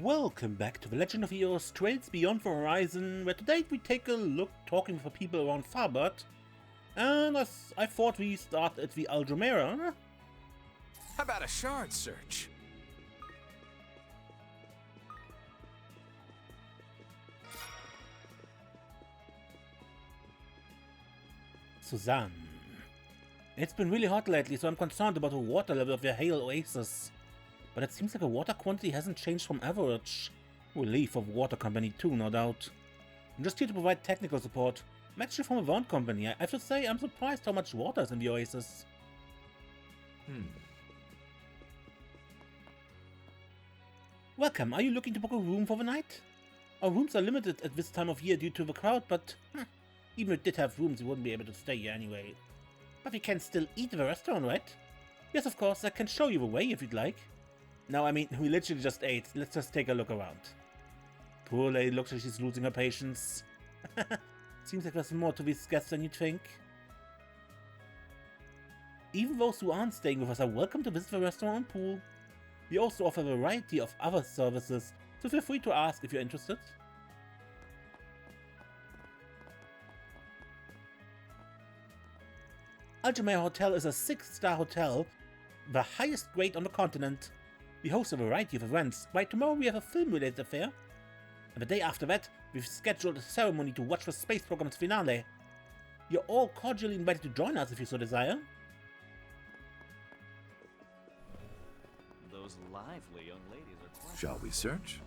Welcome back to the Legend of Eos Trails Beyond the Horizon, where today we take a look talking with people around Tharbad. And as I thought we start at the Aljumera. How about a shard search? Suzanne. It's been really hot lately, so I'm concerned about the water level of the Hail Oasis. But it seems like the water quantity hasn't changed from average. Relief of water company too, no doubt. I'm just here to provide technical support. I'm actually from a wine company. I have to say, I'm surprised how much water is in the Oasis. Welcome, are you looking to book a room for the night? Our rooms are limited at this time of year due to the crowd, but even if we did have rooms, we wouldn't be able to stay here anyway. But we can still eat at the restaurant, right? Yes, of course, I can show you the way if you'd like. No, I mean, we literally just ate. Let's just take a look around. Poor lady looks like she's losing her patience. Seems like there's more to these guests than you'd think. Even those who aren't staying with us are welcome to visit the restaurant and pool. We also offer a variety of other services, so feel free to ask if you're interested. Aljumera Hotel is a 6-star hotel, the highest grade on the continent. We host a variety of events. By tomorrow we have a film-related affair. And the day after that, we've scheduled a ceremony to watch the space program's finale. You're all cordially invited to join us if you so desire. Those lively young ladies are quite... Shall we search?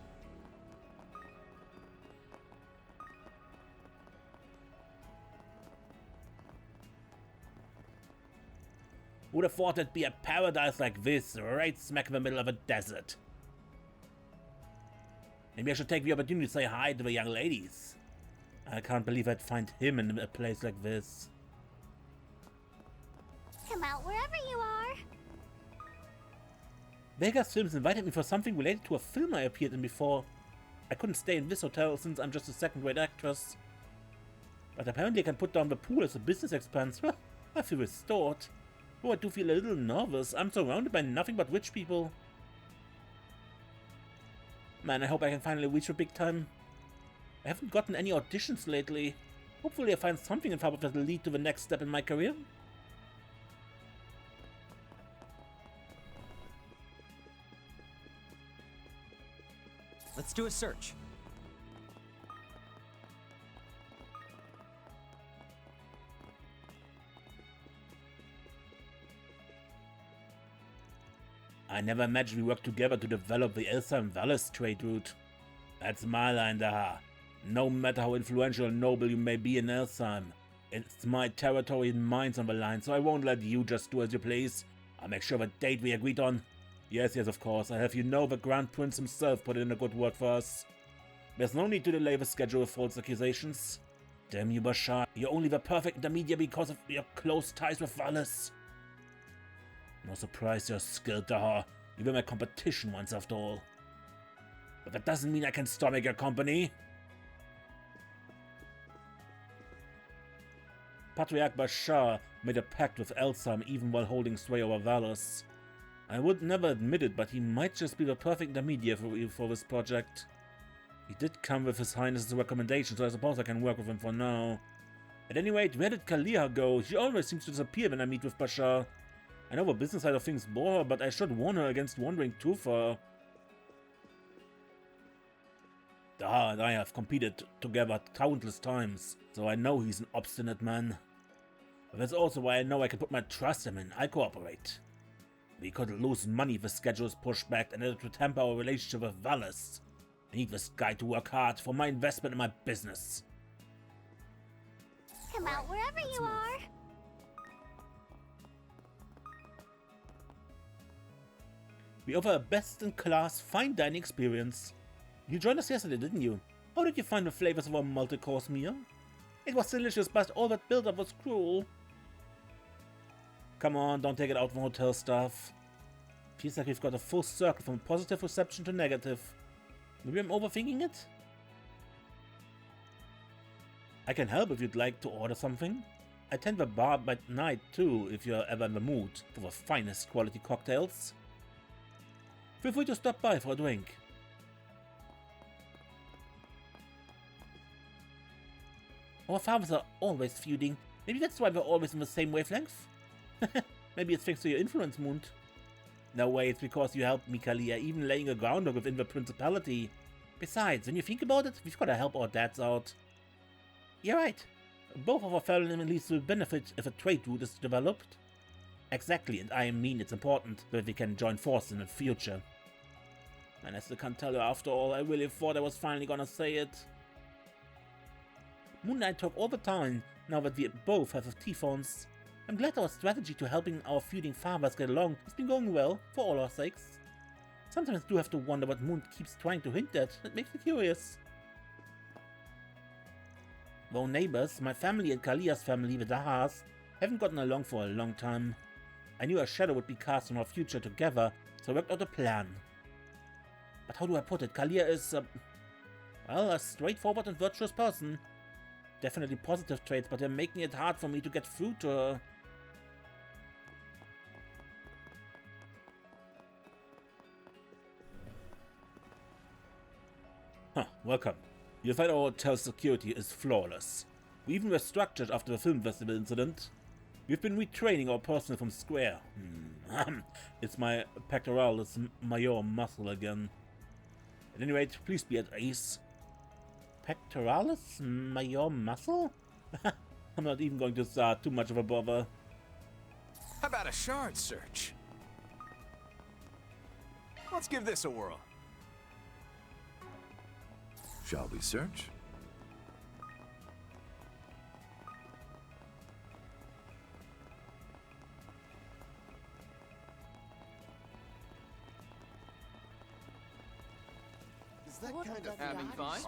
Who'd have thought it'd be a paradise like this, right smack in the middle of a desert? Maybe I should take the opportunity to say hi to the young ladies. I can't believe I'd find him in a place like this. Come out wherever you are. Vegas Films invited me for something related to a film I appeared in before. I couldn't stay in this hotel since I'm just a second-rate actress. But apparently I can put down the pool as a business expense. I feel restored. Oh, I do feel a little nervous. I'm surrounded by nothing but rich people. Man, I hope I can finally reach the big time. I haven't gotten any auditions lately. Hopefully I find something in Tharbad that will lead to the next step in my career. Let's do a search. I never imagined we worked together to develop the Elsheim Valles trade route. That's my line, Daha. No matter how influential and noble you may be in Elsheim, it's my territory and mine's on the line, so I won't let you just do as you please. I'll make sure the date we agreed on. Yes, of course, I'll have you know the Grand Prince himself put in a good word for us. There's no need to delay the schedule of false accusations. Damn you, Bashar, you're only the perfect intermediary because of your close ties with Valles. No surprise you're skilled, Daha. You were my competition once after all. But that doesn't mean I can stomach your company. Patriarch Bashar made a pact with Elsheim even while holding sway over Valles. I would never admit it, but he might just be the perfect intermediary for this project. He did come with His Highness's recommendation, so I suppose I can work with him for now. At any rate, where did Kaliha go? She always seems to disappear when I meet with Bashar. I know the business side of things bore her, but I should warn her against wandering too far. Daha and I have competed together countless times, so I know he's an obstinate man. But that's also why I know I can put my trust in him and I cooperate. We could lose money if the schedule is pushed back and it would hamper our relationship with Valles. I need this guy to work hard for my investment in my business. Come out wherever you are. We offer a best-in-class fine dining experience. You joined us yesterday, didn't you? How did you find the flavors of our multi-course meal? It was delicious, but all that build-up was cruel. Come on, don't take it out on hotel staff. Feels like we've got a full circle from positive reception to negative. Maybe I'm overthinking it? I can help if you'd like to order something. I tend the bar by night too, if you're ever in the mood for the finest quality cocktails. Feel free to stop by for a drink. Our fathers are always feuding. Maybe that's why we're always on the same wavelength? Maybe it's thanks to your influence, Mund. No way, it's because you helped me, Kalia, even laying a groundwork within the Principality. Besides, when you think about it, we've gotta help our dads out. You're right. Both of our families will benefit if a trade route is developed. Exactly, and I mean it's important that we can join forces in the future. And I still can't tell you after all, I really thought I was finally gonna say it. Moon and I talk all the time, now that we both have T-phones. I'm glad our strategy to helping our feuding fathers get along has been going well, for all our sakes. Sometimes I do have to wonder what Moon keeps trying to hint at. It makes me curious. Though neighbors, my family and Kalia's family, the Dahas, haven't gotten along for a long time. I knew a shadow would be cast on our future together, so I worked out a plan. But how do I put it? Kalia is, well, a straightforward and virtuous person. Definitely positive traits, but they're making it hard for me to get through to her. Huh, welcome. You'll find our hotel's security is flawless. We even restructured after the film festival incident. We've been retraining our personnel from square. It's my pectoralis major muscle again. At any rate, please be at ease. Pectoralis major muscle? I'm not even going to start too much of a bother. How about a shard search? Let's give this a whirl. Shall we search? Is that kind of having fun?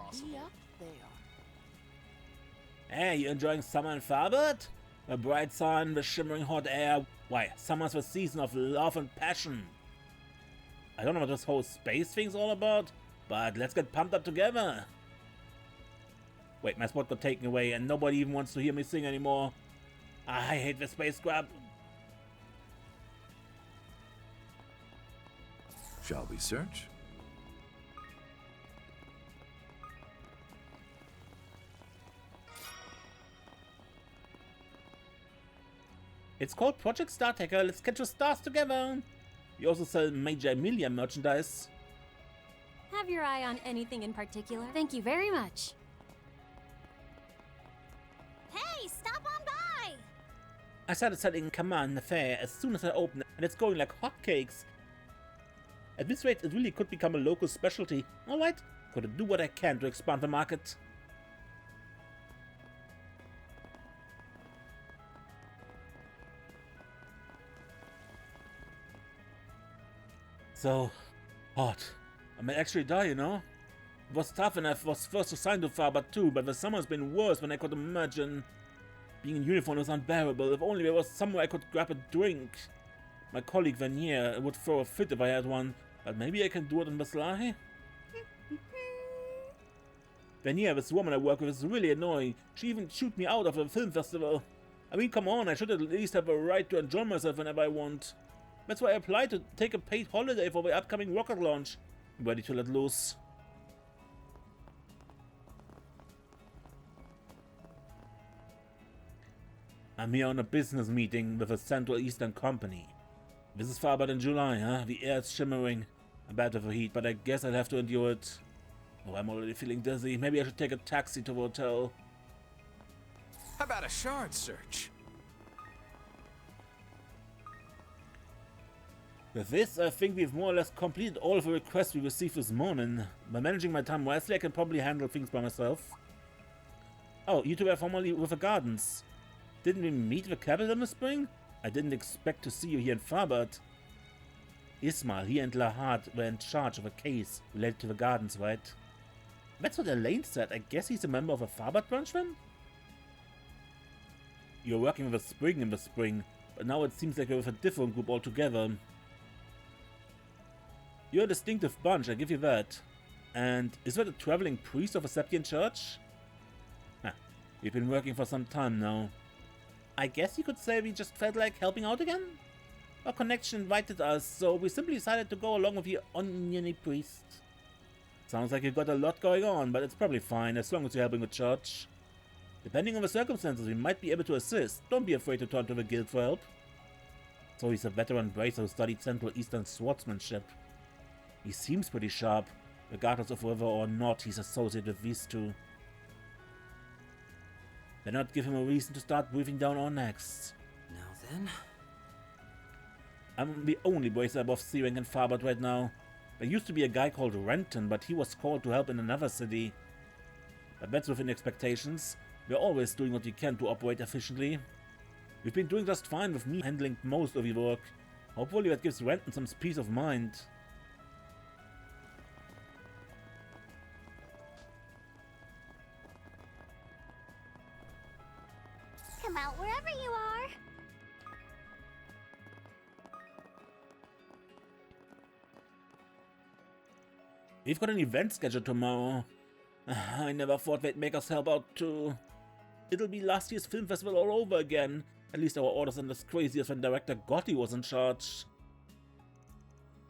Hey, you enjoying summer in Tharbad? The bright sun, the shimmering hot air. Why, summer's the season of love and passion. I don't know what this whole space thing's all about, but let's get pumped up together. Wait, my spot got taken away and nobody even wants to hear me sing anymore. I hate the space grab. Shall we search? It's called Project Star Tracker. Let's catch the stars together. We also sell Major Emilia merchandise. Have your eye on anything in particular? Thank you very much. Hey, stop on by! I started selling Command the fair as soon as I opened it, and it's going like hotcakes. At this rate, it really could become a local specialty. Alright, gotta do what I can to expand the market. So hot. I may actually die, you know? It was tough and I was first assigned to Tharbad too, but the summer's been worse than I could imagine. Being in uniform was unbearable. If only there was somewhere I could grab a drink. My colleague Vanier would throw a fit if I had one, but maybe I can do it on the sly? Vanier, this woman I work with, is really annoying. She even chewed me out of the film festival. I mean, come on, I should at least have a right to enjoy myself whenever I want. That's why I applied to take a paid holiday for the upcoming rocket launch. I'm ready to let loose. I'm here on a business meeting with a Central Eastern company. This is Tharbad in July, huh? The air is shimmering. I'm bad with the heat, but I guess I'll have to endure it. Oh, I'm already feeling dizzy. Maybe I should take a taxi to the hotel. How about a shard search? With this, I think we've more or less completed all of the requests we received this morning. By managing my time wisely, I can probably handle things by myself. Oh, you two were formerly with the Gardens. Didn't we meet the capital in the spring? I didn't expect to see you here in Tharbad. Ismail, he and Lahad were in charge of a case related to the Gardens, right? That's what Elaine said. I guess he's a member of a Tharbad branch then? You're working with the Spring in the spring, but now it seems like you're with a different group altogether. You're a distinctive bunch, I give you that. And is that a traveling priest of a Septian church? We've been working for some time now. I guess you could say we just felt like helping out again? Our connection invited us, so we simply decided to go along with the oniony priest. Sounds like you've got a lot going on, but it's probably fine as long as you're helping the church. Depending on the circumstances, we might be able to assist. Don't be afraid to turn to the guild for help. So he's a veteran bracer who studied Central Eastern swordsmanship. He seems pretty sharp, regardless of whether or not he's associated with these two. Then not give him a reason to start breathing down our necks. Now then. I'm the only bracer above C rank in Tharbad right now. There used to be a guy called Renton, but he was called to help in another city. But that's within expectations. We're always doing what we can to operate efficiently. We've been doing just fine with me handling most of the work. Hopefully that gives Renton some peace of mind. Come out wherever you are. We've got an event scheduled tomorrow. I never thought they'd make us help out too. It'll be last year's film festival all over again. At least our orders aren't as crazy as when director Gotti was in charge.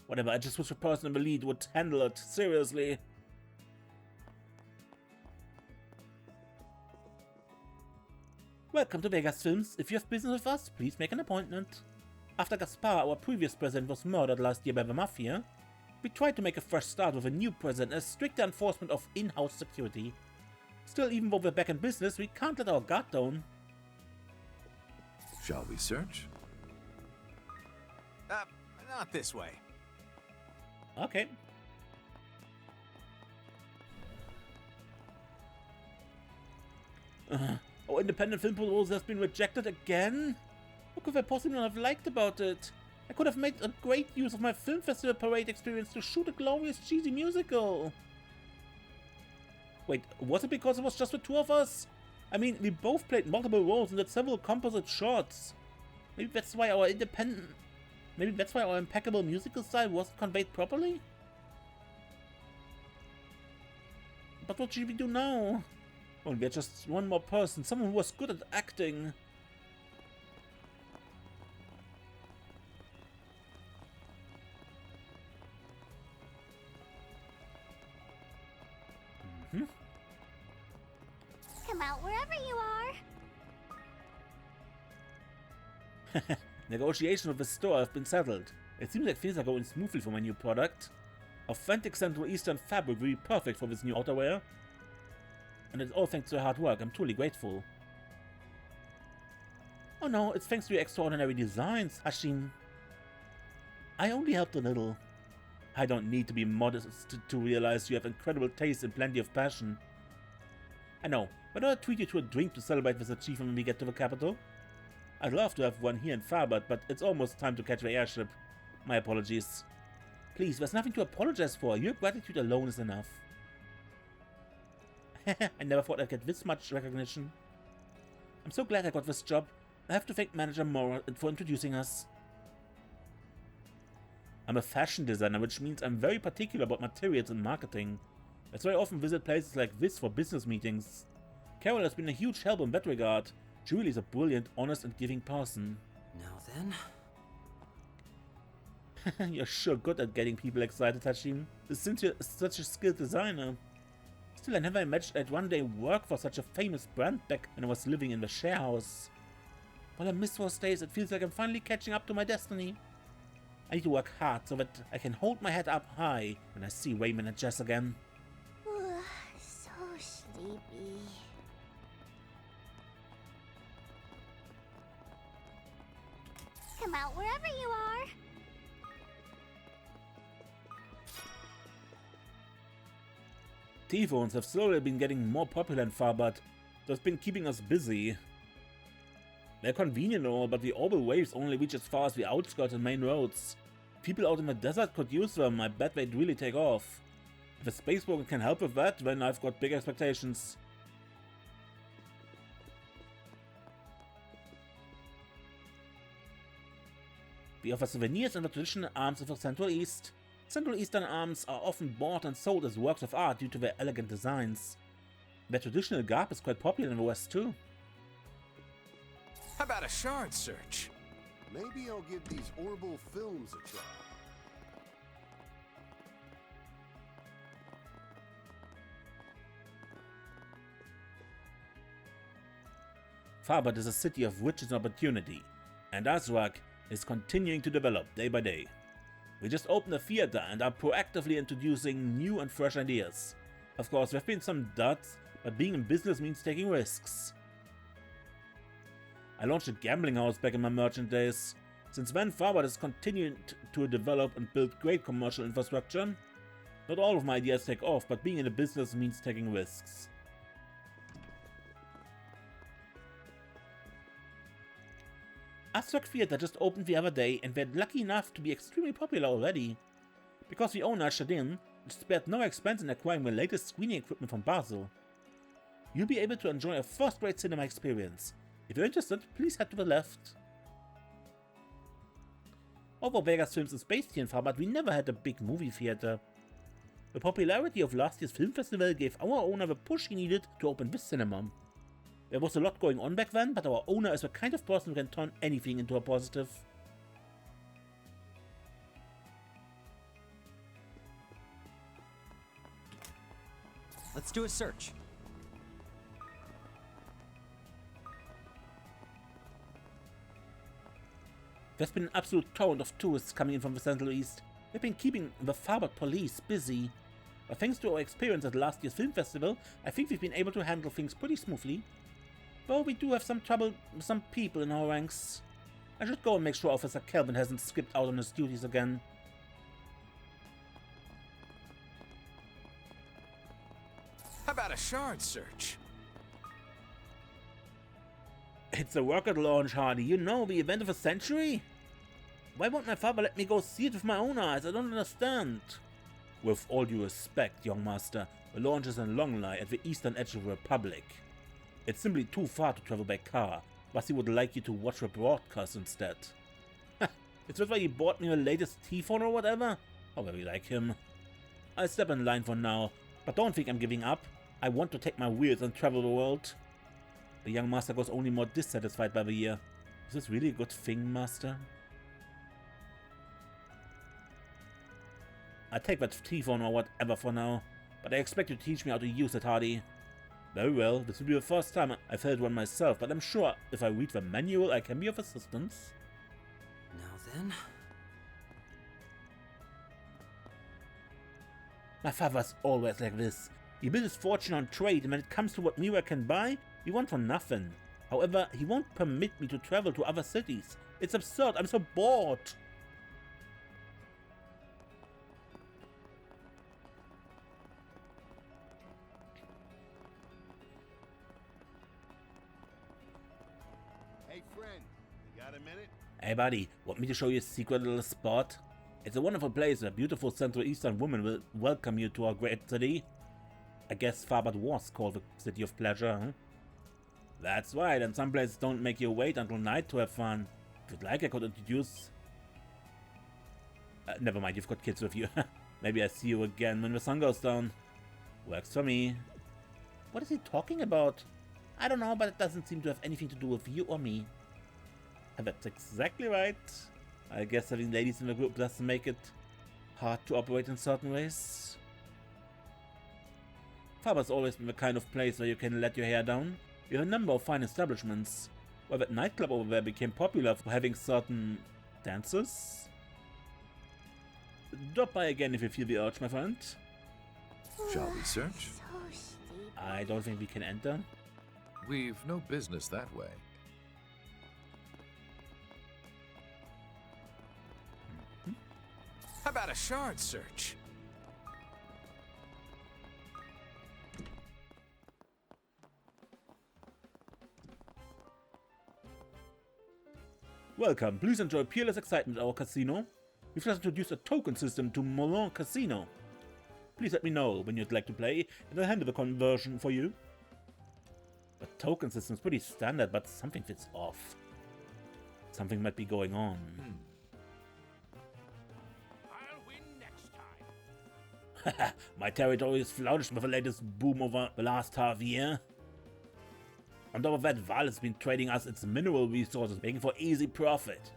Whatever, I just wish the person in the lead would handle it seriously. Welcome to Vegas Films. If you have business with us, please make an appointment. After Gaspar, our previous president, was murdered last year by the Mafia, we tried to make a fresh start with a new president and stricter enforcement of in-house security. Still, even though we're back in business, we can't let our guard down. Shall we search? Not this way. Okay. Our independent film proposal has been rejected again? What could I possibly not have liked about it? I could have made a great use of my film festival parade experience to shoot a glorious cheesy musical. Wait, was it because it was just the two of us? I mean, we both played multiple roles and did several composite shots. Maybe that's why our impeccable musical style wasn't conveyed properly? But what should we do now? Well, we're just one more person, someone who was good at acting. Come out wherever you are. Negotiations with the store have been settled. It seems like things are going smoothly for my new product. Authentic Central Eastern fabric will be perfect for this new outerwear. And it's all thanks to your hard work. I'm truly grateful. Oh no, it's thanks to your extraordinary designs, Hashim. I only helped a little. I don't need to be modest to realize you have incredible taste and plenty of passion. I know, why don't I treat you to a drink to celebrate this achievement when we get to the capital? I'd love to have one here in Tharbad, but it's almost time to catch the airship. My apologies. Please, there's nothing to apologize for. Your gratitude alone is enough. I never thought I'd get this much recognition. I'm so glad I got this job. I have to thank Manager Mora for introducing us. I'm a fashion designer, which means I'm very particular about materials and marketing. That's why I often visit places like this for business meetings. Carol has been a huge help in that regard. She really is a brilliant, honest and giving person. Now then. You're sure good at getting people excited, Hashim. Since you're such a skilled designer. Still, I never imagined I'd one day work for such a famous brand back when I was living in the share house. While I miss those days, it feels like I'm finally catching up to my destiny. I need to work hard so that I can hold my head up high when I see Raymond and Jess again. So sleepy. Come out wherever you are. T-phones have slowly been getting more popular in Tharbad, so it's been keeping us busy. They're convenient and all, but the orbital waves only reach as far as the outskirts and main roads. People out in the desert could use them. I bet they'd really take off. If a space program can help with that, then I've got big expectations. We offer souvenirs and the traditional arms of the Central East. Central Eastern arms are often bought and sold as works of art due to their elegant designs. Their traditional garb is quite popular in the West too. How about a shard search? Maybe I'll give these orbital films a try. Tharbad is a city of riches and opportunity, and Azrak is continuing to develop day by day. We just opened a theater and are proactively introducing new and fresh ideas. Of course, there have been some duds, but being in business means taking risks. I launched a gambling house back in my merchant days. Since then, Tharbad has continued to develop and build great commercial infrastructure. Not all of my ideas take off, but being in a business means taking risks. Azrak Theatre just opened the other day and we're lucky enough to be extremely popular already. Because the owner, Shadin, spared no expense in acquiring the latest screening equipment from Basel. You'll be able to enjoy a first-rate cinema experience. If you're interested, please head to the left. Although Vegas Films is based here in Tharbad, we never had a big movie theater. The popularity of last year's film festival gave our owner the push he needed to open this cinema. There was a lot going on back then, but our owner is the kind of person who can turn anything into a positive. Let's do a search. There's been an absolute torrent of tourists coming in from the Central East. They've been keeping the Tharbad police busy. But thanks to our experience at last year's film festival, I think we've been able to handle things pretty smoothly. Though we do have some trouble with some people in our ranks. I should go and make sure Officer Kelvin hasn't skipped out on his duties again. How about a shard search? It's a rocket launch, Hardy. You know, the event of a century? Why won't my father let me go see it with my own eyes? I don't understand. With all due respect, young master, the launch is in Longley at the eastern edge of the Republic. It's simply too far to travel by car, but he would like you to watch the broadcast instead. Is that why he bought me the latest T-phone or whatever? How very like him. I'll step in line for now, but don't think I'm giving up. I want to take my wheels and travel the world. The young master goes only more dissatisfied by the year. Is this really a good thing, master? I take that T-phone or whatever for now, but I expect you to teach me how to use it, Hardy. Very well, this will be the first time I've held one myself, but I'm sure if I read the manual I can be of assistance. Now then. My father's always like this. He built his fortune on trade, and when it comes to what Mira can buy, we want for nothing. However, he won't permit me to travel to other cities. It's absurd, I'm so bored. Hey friend, you got a minute? Hey buddy, want me to show you a secret little spot? It's a wonderful place where beautiful Central Eastern women will welcome you to our great city. I guess Tharbad was called the City of Pleasure, huh? That's right, and some places don't make you wait until night to have fun. If you'd like, I could introduce... never mind, you've got kids with you. Maybe I see you again when the sun goes down. Works for me. What is he talking about? I don't know, but it doesn't seem to have anything to do with you or me. And that's exactly right. I guess having ladies in the group does make it hard to operate in certain ways. Tharbad's always been the kind of place where you can let your hair down. We have a number of fine establishments. While that nightclub over there became popular for having certain dances. Drop by again if you feel the urge, my friend. Shall we search? So steep. I don't think we can enter. We've no business that way. How about a shard search? Welcome, please enjoy peerless excitement at our casino. We've just introduced a token system to Moulin Casino. Please let me know when you'd like to play, and I'll handle the conversion for you. The token system is pretty standard, but something feels off. Something might be going on. I'll win next time. My territory is flourished with the latest boom over the last half year. On top of that, Val has been trading us its mineral resources, making for easy profit.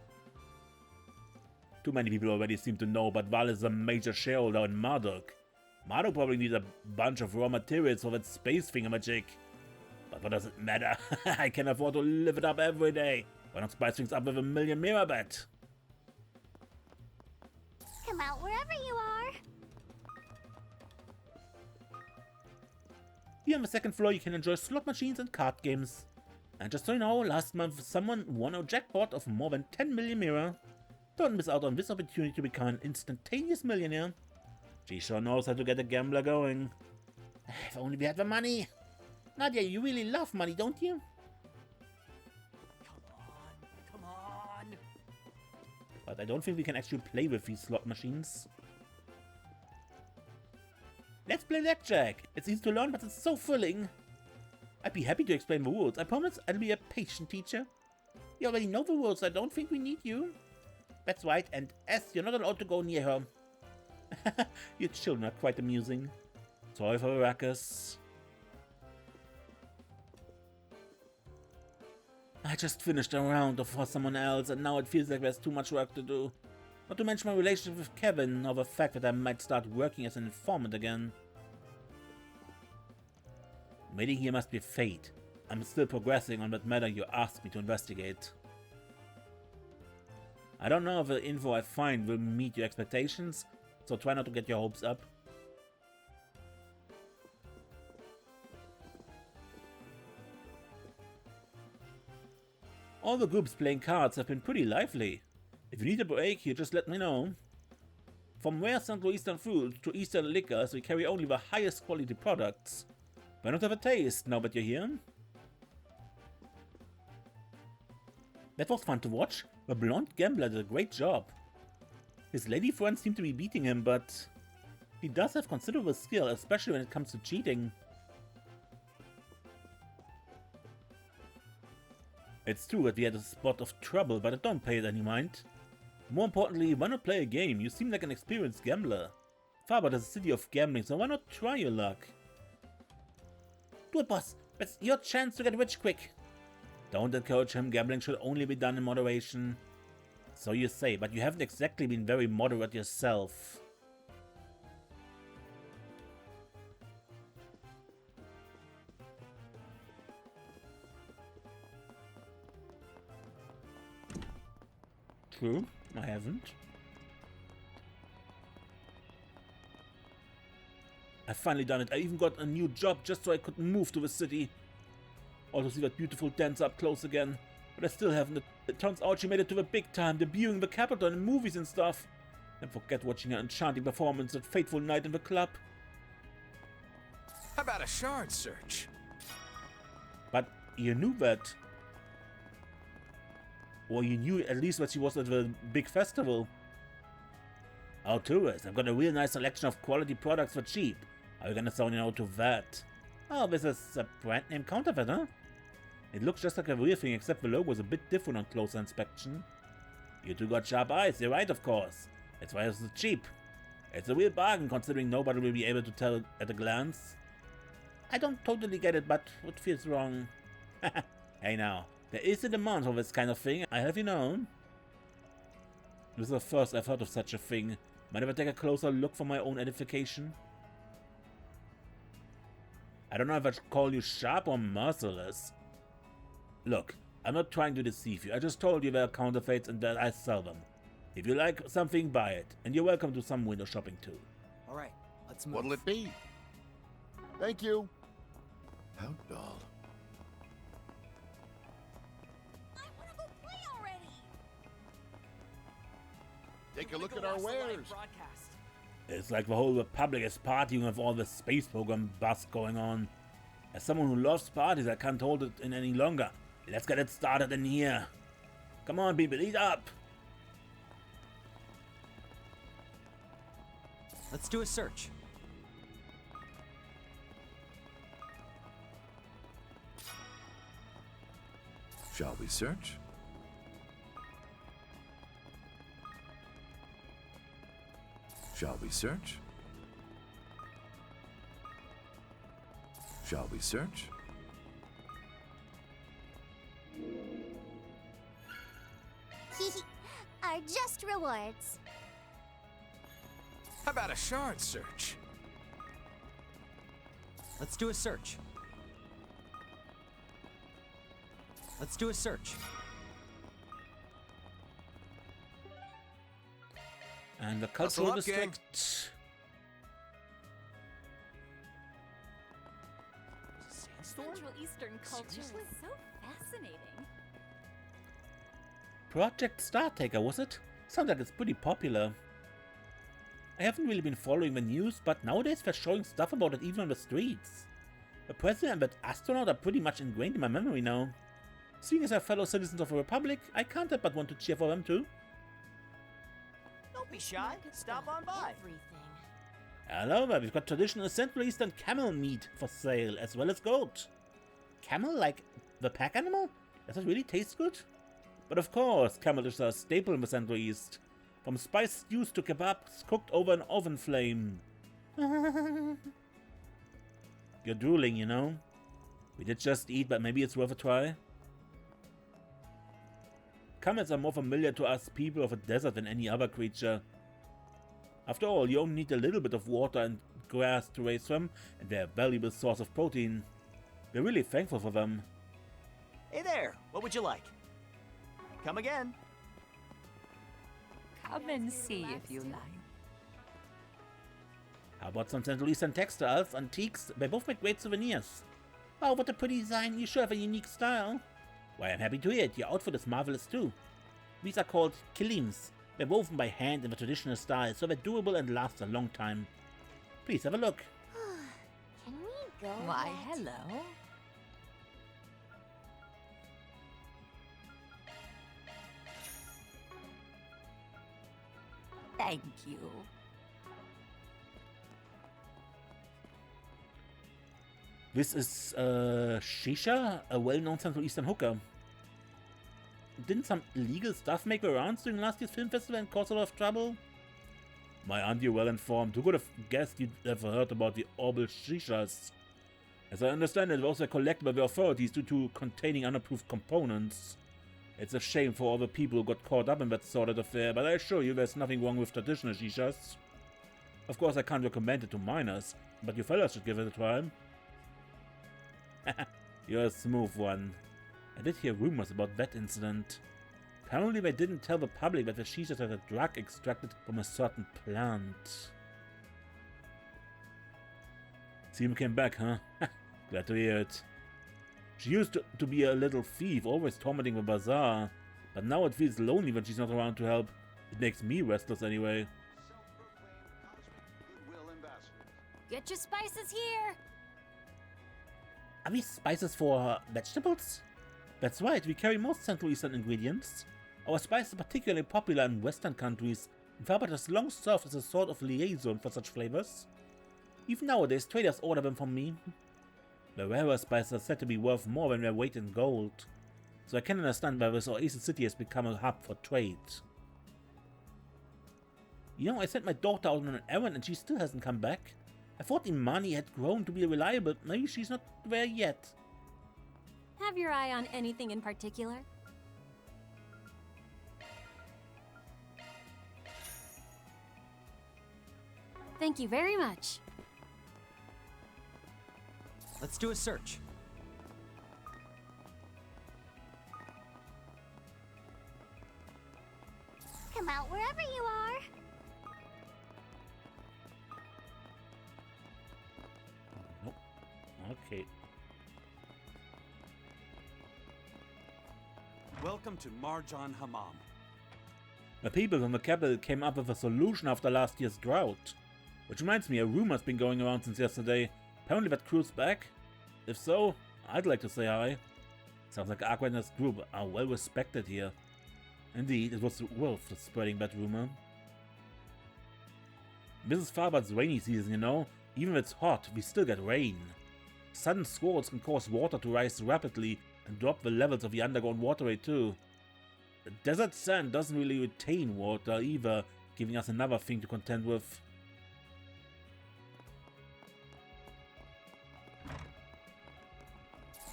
Too many people already seem to know, but Val is a major shareholder in Marduk. Marduk probably needs a bunch of raw materials for that space thingamajig. But what does it matter? I can afford to live it up every day. Why not spice things up with a million mirror bet? Come out wherever you are. Here on the second floor you can enjoy slot machines and card games. And just so you know, last month someone won a jackpot of more than 10 million mirror. Don't miss out on this opportunity to become an instantaneous millionaire. She sure knows how to get a gambler going. If only we had the money. Nadia, you really love money, don't you? Come on. But I don't think we can actually play with these slot machines. Let's play blackjack. It's easy to learn, but it's so thrilling. I'd be happy to explain the rules. I promise I'll be a patient teacher. You already know the rules, I don't think we need you. That's right, and S, you're not allowed to go near her. Your children are quite amusing. Sorry for the ruckus. I just finished a round for someone else, and now it feels like there's too much work to do. Not to mention my relationship with Kevin, or the fact that I might start working as an informant again. Waiting here must be fate. I'm still progressing on that matter you asked me to investigate. I don't know if the info I find will meet your expectations, so try not to get your hopes up. All the groups playing cards have been pretty lively. If you need a break, you just let me know. From rare Central Eastern foods to Eastern liquors, we carry only the highest quality products. Why not have a taste now that you're here? That was fun to watch. The blonde gambler did a great job. His lady friends seem to be beating him, but he does have considerable skill, especially when it comes to cheating. It's true that we had a spot of trouble, but I don't pay it any mind. More importantly, why not play a game? You seem like an experienced gambler. Tharbad is a city of gambling, so why not try your luck? Do it, boss. It's your chance to get rich quick. Don't encourage him. Gambling should only be done in moderation. So you say, but you haven't exactly been very moderate yourself. True, I haven't. I've finally done it. I even got a new job just so I could move to the city. Also see that beautiful dancer up close again. But I still haven't. It turns out she made it to the big time, debuting the capital in movies and stuff. And forget watching her enchanting performance that fateful night in the club. How about a shard search? But you knew that. Or you knew at least that she was at the big festival. Oh, tourists, I've got a real nice selection of quality products for cheap. Are you gonna say no to that? Oh, this is a brand name counterfeit, huh? It looks just like a real thing, except the logo is a bit different on closer inspection. You two got sharp eyes, you're right, of course. That's why it's cheap. It's a real bargain, considering nobody will be able to tell at a glance. I don't totally get it, but it feels wrong. Hey now, there is a demand for this kind of thing, I have you known. This is the first I've heard of such a thing. Might I take a closer look for my own edification? I don't know if I should call you sharp or merciless. Look, I'm not trying to deceive you. I just told you they're counterfeits and that I sell them. If you like something, buy it. And you're welcome to some window shopping too. All right, let's move. What'll it be? Thank you. How dull. I want to go play already. Take a look at our wares. It's like the whole Republic is partying with all the space program buzz going on. As someone who loves parties, I can't hold it in any longer. Let's get it started in here. Come on, people, eat up! Let's do a search. Shall we search? Shall we search? Shall we search? Are just rewards. How about a shard search? Let's do a search. Let's do a search. And the cultural Hustle up, gang. district. Sandstorm? Central Eastern culture Seriously? is so fascinating. Project Startaker, was it? Sounds like it's pretty popular. I haven't really been following the news, but nowadays they're showing stuff about it even on the streets. The president and that astronaut are pretty much ingrained in my memory now. Seeing as they're fellow citizens of the Republic, I can't help but want to cheer for them too. Don't be shy. Stop on by. Everything. Hello there, we've got traditional Central Eastern camel meat for sale, as well as goat. Camel, like the pack animal? Does it really taste good? But of course, camel dishes are a staple in the Central East. From spiced stews to kebabs cooked over an oven flame. You're drooling, you know? We did just eat, but maybe it's worth a try. Camels are more familiar to us people of the desert than any other creature. After all, you only need a little bit of water and grass to raise them, and they're a valuable source of protein. We're really thankful for them. Hey there. What would you like? Come again. Come and see if you like. How about some Central Eastern textiles, antiques? They both make great souvenirs. Oh, what a pretty design. You sure have a unique style. Why, I'm happy to hear it. Your outfit is marvelous too. These are called kilims. They're woven by hand in the traditional style, so they're durable and last a long time. Please have a look. Can we go? Why, yet? hello. Thank you. This is Shisha, a well-known Central Eastern hooker. Didn't some illegal stuff make the rounds during last year's film festival and cause a lot of trouble? My aunt, you're well informed. Who could have guessed you'd ever heard about the Orbal Shishas? As I understand it, they're also collected by the authorities due to containing unapproved components. It's a shame for all the people who got caught up in that sordid affair, but I assure you there's nothing wrong with traditional shishas. Of course, I can't recommend it to minors, but you fellas should give it a try. You're a smooth one. I did hear rumors about that incident. Apparently they didn't tell the public that the shishas had a drug extracted from a certain plant. Seem came back, huh? Glad to hear it. She used to be a little thief, always tormenting the bazaar. But now it feels lonely when she's not around to help. It makes me restless anyway. Get your spices here. Are these spices for vegetables? That's right, we carry most Central Eastern ingredients. Our spice is particularly popular in Western countries, and Tharbad has long served as a sort of liaison for such flavors. Even nowadays, traders order them from me. The rarer spices are said to be worth more than their weight in gold, so I can understand why this Oasis City has become a hub for trade. You know, I sent my daughter out on an errand and she still hasn't come back. I thought Imani had grown to be reliable, maybe she's not there yet. Have your eye on anything in particular? Thank you very much. Let's do a search. Come out wherever you are. Nope. Okay. Welcome to Marjan Hammam. The people from the capital came up with a solution after last year's drought. Which reminds me, a rumor's been going around since yesterday. Apparently that crew's back. If so, I'd like to say hi. Sounds like Aqua and his group are well respected here. Indeed, it was worth spreading that rumor. This is Tharbad's rainy season, you know. Even if it's hot, we still get rain. Sudden squalls can cause water to rise rapidly and drop the levels of the underground waterway too. The desert sand doesn't really retain water either, giving us another thing to contend with.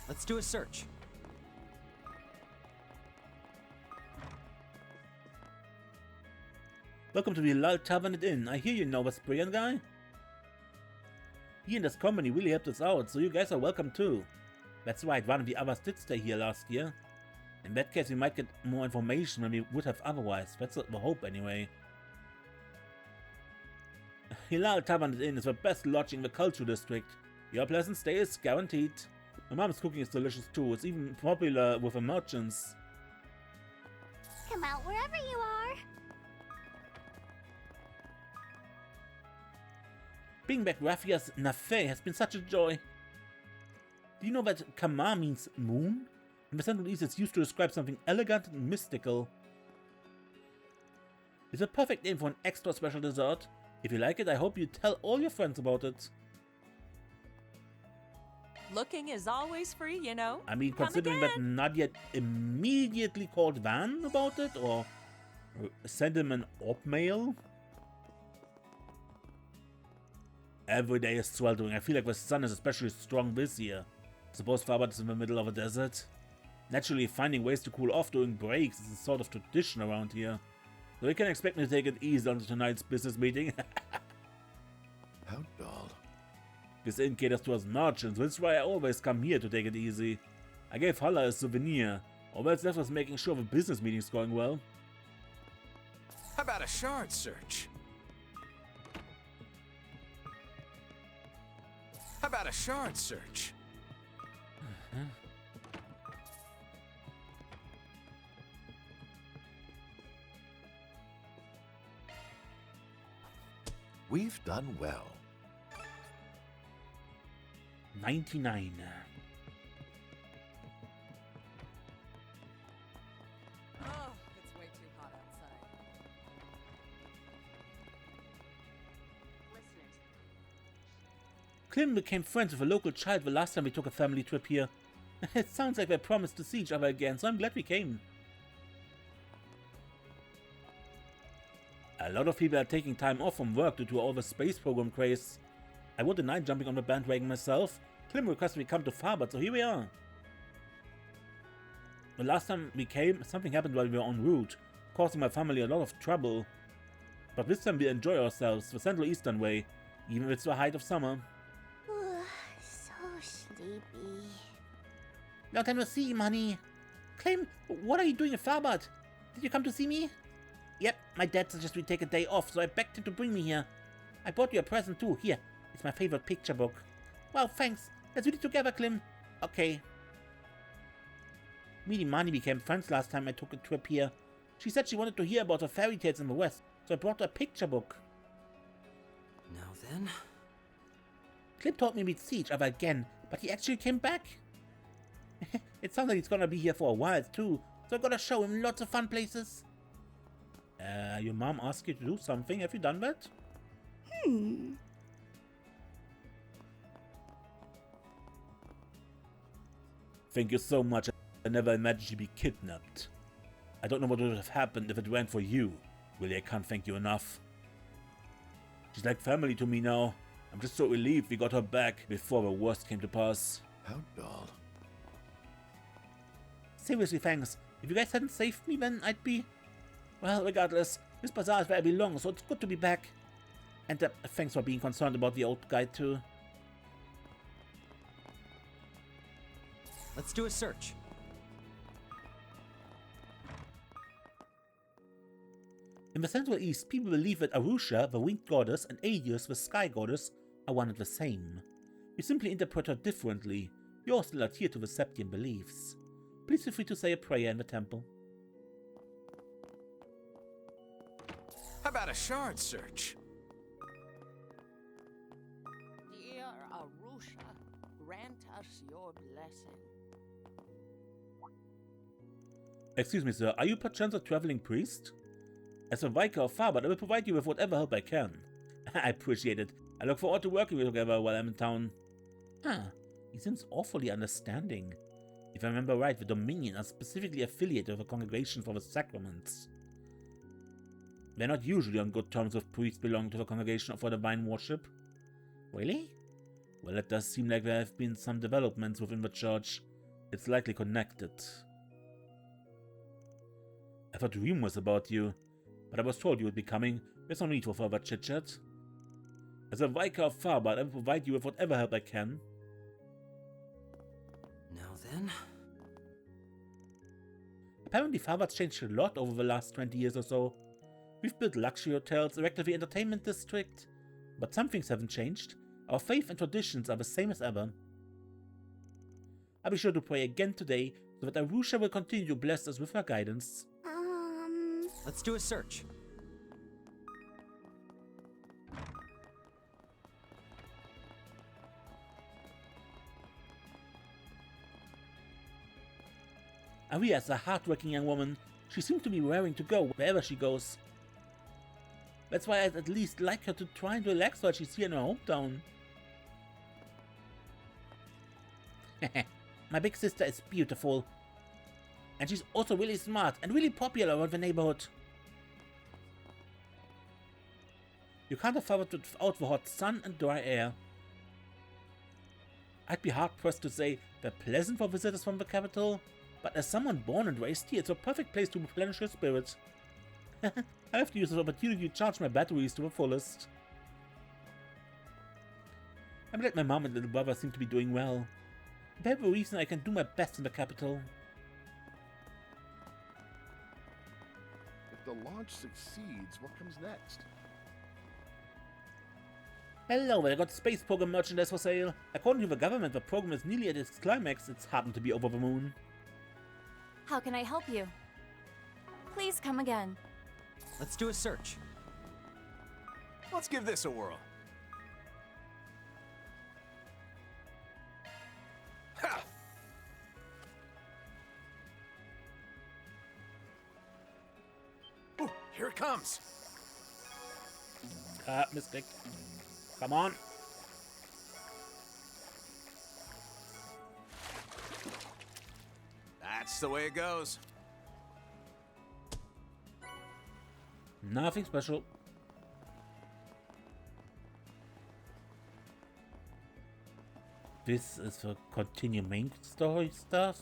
Let's do a search. Welcome to the Lull Tavern Inn. I hear you know the Sprayan guy. He and his company really helped us out, so you guys are welcome too. That's right, one of the others did stay here last year. In that case, we might get more information than we would have otherwise. That's the hope, anyway. Hilal Tavern Inn is the best lodging in the cultural district. Your pleasant stay is guaranteed. My mom's cooking is delicious too. It's even popular with the merchants. Come out wherever you are. Being back Rafia's Nafe has been such a joy. Do you know that Kama means moon? In the Central East, it's used to describe something elegant and mystical. It's a perfect name for an extra special dessert. If you like it, I hope you tell all your friends about it. Looking is always free, you know. I mean, Come considering that again. Nadia immediately called Van about it, or sent him an op mail. Every day is sweltering. I feel like the sun is especially strong this year. Suppose Tharbad is in the middle of a desert. Naturally, finding ways to cool off during breaks is a sort of tradition around here. So you can expect me to take it easy on tonight's business meeting. How dull. This inn caters to us merchants, which is why I always come here to take it easy. I gave Hala a souvenir. All that's left was making sure the business meeting's going well. How about a shard search? How about a shard search? We've done well. 99. Oh, it's way too hot outside. Clem became friends with a local child the last time we took a family trip here. It sounds like they promised to see each other again, so I'm glad we came. A lot of people are taking time off from work due to all the space program craze. I wouldn't deny jumping on the bandwagon myself. Clem requested we come to Tharbad, so here we are. The last time we came, something happened while we were en route, causing my family a lot of trouble. But this time we enjoy ourselves the Central Eastern way, even if it's the height of summer. So sleepy. Long time no see, honey. Clem, what are you doing in Tharbad? Did you come to see me? Yep, my dad suggested we take a day off, so I begged him to bring me here. I bought you a present too. Here, it's my favorite picture book. Wow, thanks. Let's read it together, Clem. Okay. Me and Mani became friends last time I took a trip here. She said she wanted to hear about the fairy tales in the West, so I brought her a picture book. Now then. Clem told me we'd see each other again, but he actually came back. It sounds like he's gonna be here for a while too, so I gotta show him lots of fun places. Your mom asked you to do something. Have you done that? Thank you so much. I never imagined you'd be kidnapped. I don't know what would have happened if it weren't for you. Really, I can't thank you enough. She's like family to me now. I'm just so relieved we got her back before the worst came to pass. How dull. Seriously, thanks. If you guys hadn't saved me, then I'd be... Well, regardless, this bazaar is where I belong, so it's good to be back. And thanks for being concerned about the old guy, too. Let's do a search. In the Central East, people believe that Arusha, the winged goddess, and Aegeus, the sky goddess, are one and the same. We simply interpret her differently. We all still adhere to the Septian beliefs. Please feel free to say a prayer in the temple. How about a shard search? Dear Arusha, grant us your blessing. Excuse me, sir, are you perchance a traveling priest? As a Vicar of Tharbad, I will provide you with whatever help I can. I appreciate it. I look forward to working with you together while I'm in town. Ah, he seems awfully understanding. If I remember right, the Dominion are specifically affiliated with a congregation for the sacraments. They're not usually on good terms with priests belonging to the congregation for divine worship. Really? Well, it does seem like there have been some developments within the church. It's likely connected. I've heard rumors about you, but I was told you would be coming. There's no need for further chit-chat. As a Vicar of Tharbad, I will provide you with whatever help I can. Now then. Apparently Tharbad's changed a lot over the last 20 years or so. We've built luxury hotels, erected the entertainment district, but some things haven't changed. Our faith and traditions are the same as ever. I'll be sure to pray again today so that Arusha will continue to bless us with her guidance. Let's do a search. Aria is a hard-working young woman. She seems to be raring to go wherever she goes. That's why I'd at least like her to try and relax while she's here in her hometown. My big sister is beautiful. And she's also really smart and really popular around the neighborhood. You can't have Tharbad without the hot sun and dry air. I'd be hard-pressed to say they're pleasant for visitors from the capital, but as someone born and raised here, it's a perfect place to replenish your spirit. I have to use this opportunity to charge my batteries to the fullest. I'm glad my mom and little brother seem to be doing well. They have a reason I can do my best in the capital. If the launch succeeds, what comes next? Hello, I got space program merchandise for sale. According to the government, the program is nearly at its climax. It's happened to be over the moon. How can I help you? Please come again. Let's do a search. Let's give this a whirl. Ha! Ooh, here it comes. Mistake. Come on. That's the way it goes. Nothing special. This is the continuing main story stuff.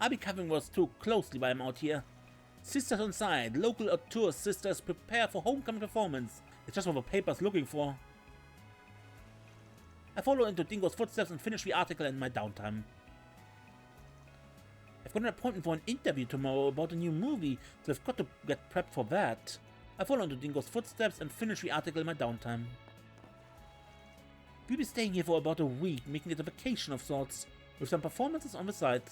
I'll be covering those too closely while I'm out here. Sisters on side, local auteur sisters prepare for homecoming performance. It's just what the paper's looking for. I follow into Dingo's footsteps and finish the article in my downtime. I've got an appointment for an interview tomorrow about a new movie, so I've got to get prepped for that. I follow into Dingo's footsteps and finish the article in my downtime. We'll be staying here for about a week, making it a vacation of sorts, with some performances on the side.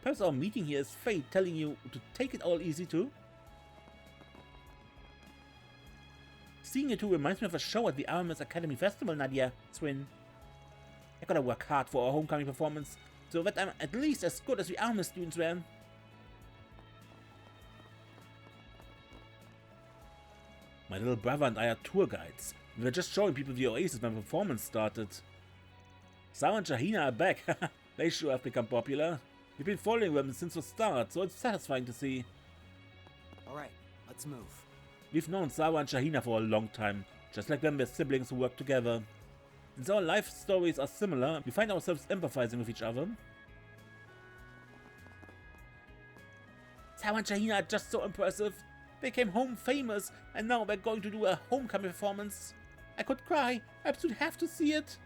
Perhaps our meeting here is fate telling you to take it all easy too? Seeing you two reminds me of a show at the RMS Academy Festival, Nadia, Swin. I gotta work hard for our homecoming performance, so that I'm at least as good as the RMS students were. My little brother and I are tour guides. We were just showing people the oasis when the performance started. Sarah and Shahina are back. They sure have become popular. We've been following them since the start, so it's satisfying to see. Alright, let's move. We've known Sarah and Shahina for a long time, just like them we're siblings who work together. Since our life stories are similar, we find ourselves empathizing with each other. Sarah and Shahina are just so impressive. They came home famous, and now they're going to do a homecoming performance. I could cry. I absolutely have to see it.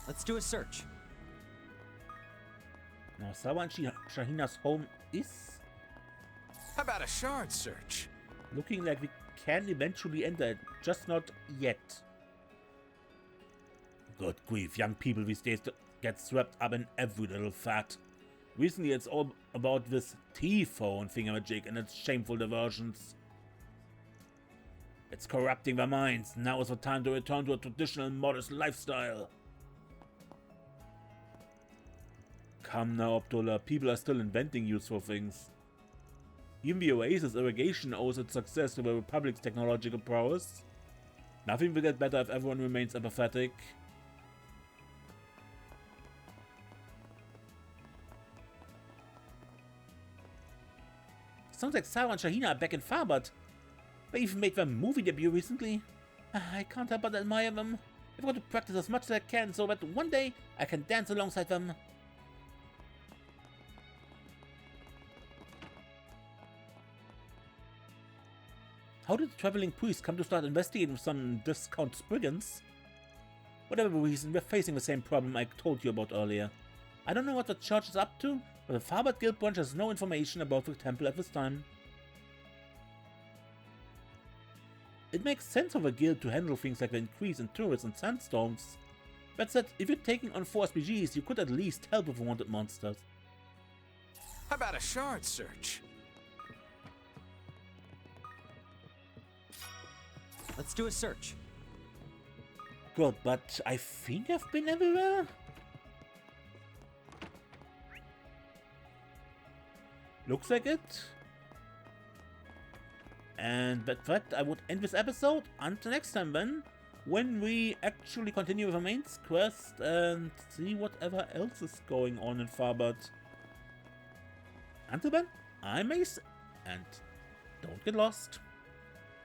Let's do a search. Now, Sarah and Shahina's home is How about a shard search? looking like we can eventually enter it, just not yet. Good grief, young people these days get swept up in every little fat. Recently it's all about this T-phone thingamajig and its shameful diversions. It's corrupting their minds. Now is the time to return to a traditional modest lifestyle. Come now, Abdullah, people are still inventing useful things. Even the Oasis irrigation owes its success to the Republic's technological prowess. Nothing will get better if everyone remains apathetic. Sounds like Sarah and Shahina are back in Tharbad. They even made their movie debut recently. I can't help but admire them. I've got to practice as much as I can so that one day I can dance alongside them. How did the traveling priest come to start investigating some discount brigands? Whatever reason, we're facing the same problem I told you about earlier. I don't know what the church is up to, but the Tharbad Guild branch has no information about the temple at this time. It makes sense for the guild to handle things like the increase in tourists and sandstones. That said, if you're taking on 4 SPGs, you could at least help with wanted monsters. How about a shard search? Let's do a search. Good, but I think I've been everywhere? Looks like it. And with that, I would end this episode. Until next time then, when we actually continue with the main quest and see whatever else is going on in Tharbad. Until then, I'm Ace, and don't get lost.